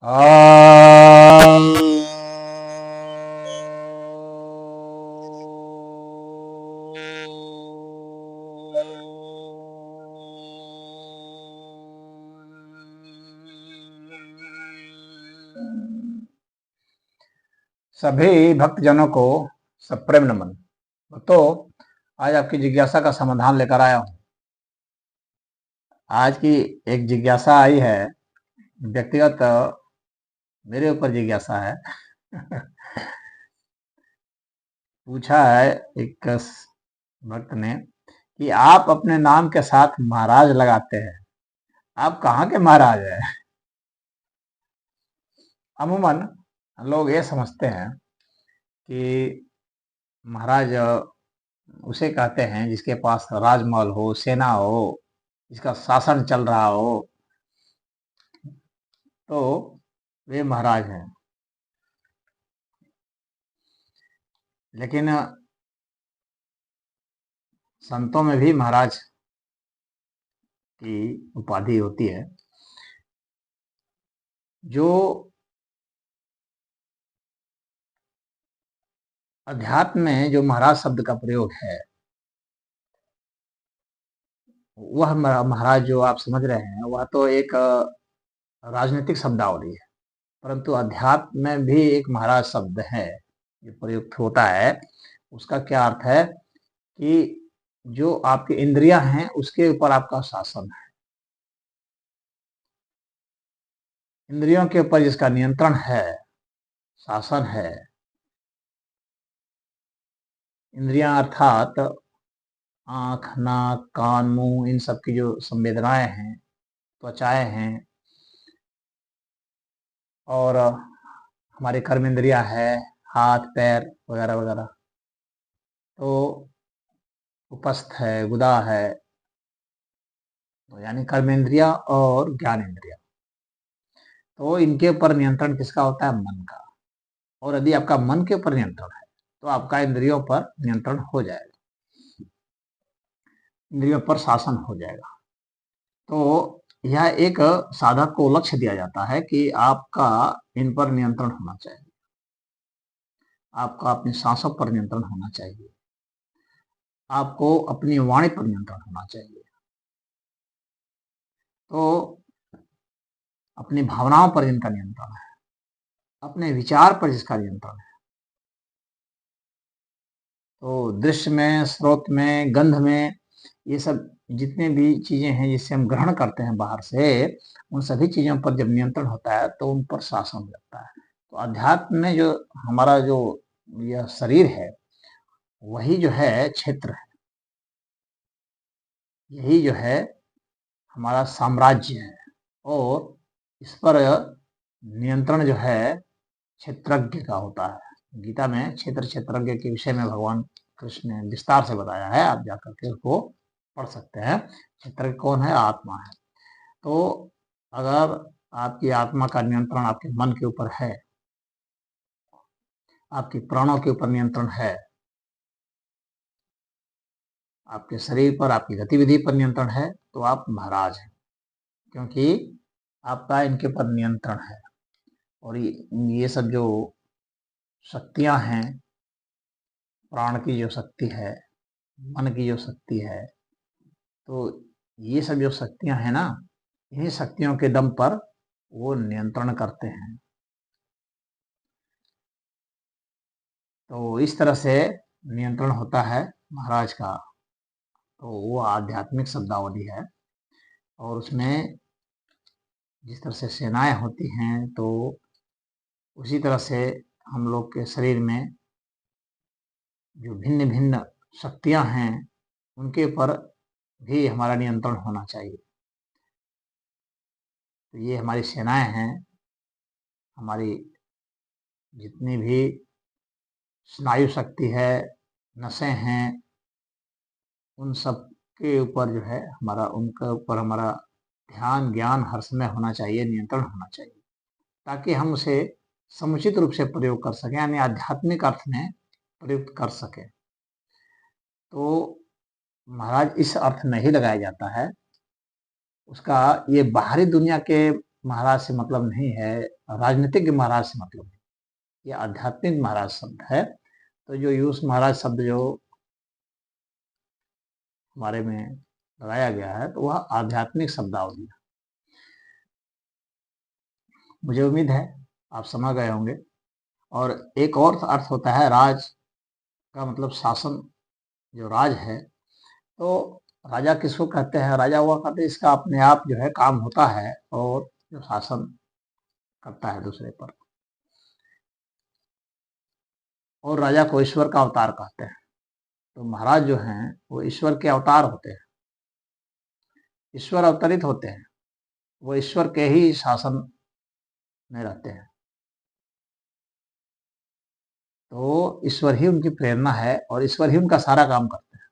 आ सभी भक्तजनों को सप्रेम नमन। तो आज आपकी जिज्ञासा का समाधान लेकर आया हूँ। आज की एक जिज्ञासा आई है, व्यक्तिगत मेरे ऊपर जिज्ञासा है। पूछा है एक भक्त ने कि आप अपने नाम के साथ महाराज लगाते हैं, आप कहाँ के महाराज हैं? अमूमन लोग ये समझते हैं कि महाराज उसे कहते हैं जिसके पास राजमहल हो, सेना हो, जिसका शासन चल रहा हो, तो वे महाराज हैं। लेकिन संतों में भी महाराज की उपाधि होती है। जो अध्यात्म में जो महाराज शब्द का प्रयोग है, वह महाराज जो आप समझ रहे हैं, वह तो एक राजनीतिक शब्दावली है। परंतु अध्यात्म में भी एक महाराज शब्द है जो प्रयुक्त होता है। उसका क्या अर्थ है कि जो आपकी इंद्रियां हैं उसके ऊपर आपका शासन है, इंद्रियों के ऊपर जिसका नियंत्रण है, शासन है। इंद्रियां अर्थात आंख, नाक, कान, मुंह, इन सब की जो संवेदनाएं हैं, त्वचाएं हैं, और हमारी कर्म इंद्रियां है, हाथ पैर वगैरह वगैरह। तो उपस्थ है, गुदा है, तो यानी कर्म इंद्रिया और ज्ञान इंद्रिया। तो इनके ऊपर नियंत्रण किसका होता है? मन का। और यदि आपका मन के ऊपर नियंत्रण है तो आपका इंद्रियों पर नियंत्रण हो जाएगा, इंद्रियों पर शासन हो जाएगा। तो यह एक साधक को लक्ष्य दिया जाता है कि आपका इन पर नियंत्रण होना चाहिए, आपका अपनी सांसों पर नियंत्रण होना चाहिए, आपको अपनी वाणी पर नियंत्रण होना चाहिए। तो अपनी भावनाओं पर जिनका नियंत्रण है, अपने विचार पर जिसका नियंत्रण है, तो दृश्य में, स्रोत में, गंध में, ये सब जितने भी चीजें हैं जिससे हम ग्रहण करते हैं बाहर से, उन सभी चीजों पर जब नियंत्रण होता है तो उन पर शासन हो जाता है। तो अध्यात्म में जो हमारा जो यह शरीर है, वही जो है क्षेत्र है, यही जो है हमारा साम्राज्य है। और इस पर नियंत्रण जो है क्षेत्रज्ञ का होता है। गीता में क्षेत्र क्षेत्रज्ञ के विषय में भगवान कृष्ण ने विस्तार से बताया है, आप जाकर के उसको पढ़ सकते हैं। क्षेत्र कौन है? आत्मा है। तो अगर आपकी आत्मा का नियंत्रण आपके मन के ऊपर है, आपकी प्राणों के ऊपर नियंत्रण है, आपके शरीर पर, आपकी गतिविधि पर नियंत्रण है, तो आप महाराज हैं, क्योंकि आपका इनके ऊपर नियंत्रण है। और ये सब जो शक्तियां हैं, प्राण की जो शक्ति है, मन की जो शक्ति है, तो ये सब जो शक्तियां हैं ना, इन्हीं शक्तियों के दम पर वो नियंत्रण करते हैं। तो इस तरह से नियंत्रण होता है महाराज का। तो वो आध्यात्मिक शब्दावली है। और उसमें जिस तरह से सेनाएं होती हैं, तो उसी तरह से हम लोग के शरीर में जो भिन्न भिन्न शक्तियां हैं, उनके ऊपर भी हमारा नियंत्रण होना चाहिए। तो ये हमारी सेनाएं हैं, हमारी जितनी भी स्नायु शक्ति है, नसें हैं, उन सब के ऊपर जो है हमारा, उनके ऊपर हमारा ध्यान, ज्ञान हर समय होना चाहिए, नियंत्रण होना चाहिए, ताकि हम उसे समुचित रूप से प्रयोग कर सकें, यानी आध्यात्मिक अर्थ में प्रयुक्त कर सकें। तो महाराज इस अर्थ में ही लगाया जाता है। उसका ये बाहरी दुनिया के महाराज से मतलब नहीं है, राजनीतिज्ञ महाराज से मतलब है, ये आध्यात्मिक महाराज शब्द है। तो जो यूस महाराज शब्द जो हमारे में लगाया गया है, तो वह आध्यात्मिक शब्दावली है। मुझे उम्मीद है आप समझ गए होंगे। और एक और अर्थ होता है राज का मतलब शासन, जो राज है। तो राजा किसको कहते हैं? राजा हुआ कहते हैं इसका अपने आप जो है काम होता है और जो शासन करता है दूसरे पर। और राजा को ईश्वर का अवतार कहते हैं। तो महाराज जो हैं वो ईश्वर के अवतार होते हैं, ईश्वर अवतरित होते हैं, वो ईश्वर के ही शासन में रहते हैं। तो ईश्वर ही उनकी प्रेरणा है और ईश्वर ही उनका सारा काम करते हैं।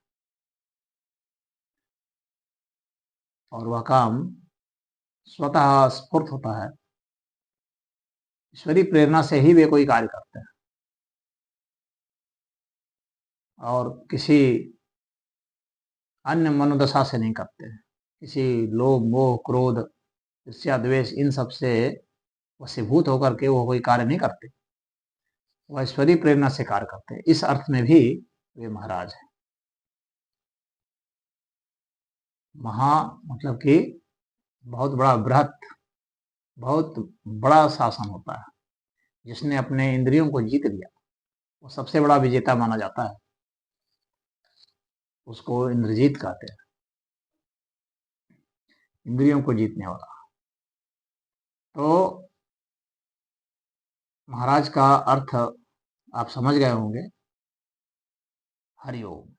और वह काम स्वतः स्फूर्त होता है, ईश्वरीय प्रेरणा से ही वे कोई कार्य करते हैं और किसी अन्य मनोदशा से नहीं करते हैं। किसी लोभ मोह क्रोध ईर्ष्या द्वेष इन सब से वशीभूत होकर के वो कोई कार्य नहीं करते, वह ईश्वरीय प्रेरणा से कार्य करते हैं। इस अर्थ में भी वे महाराज हैं। महा मतलब कि बहुत बड़ा, बृहत, बहुत बड़ा शासन होता है। जिसने अपने इंद्रियों को जीत लिया वो सबसे बड़ा विजेता माना जाता है, उसको इंद्रजीत कहते हैं, इंद्रियों को जीतने वाला। तो महाराज का अर्थ आप समझ गए होंगे। हरिओम।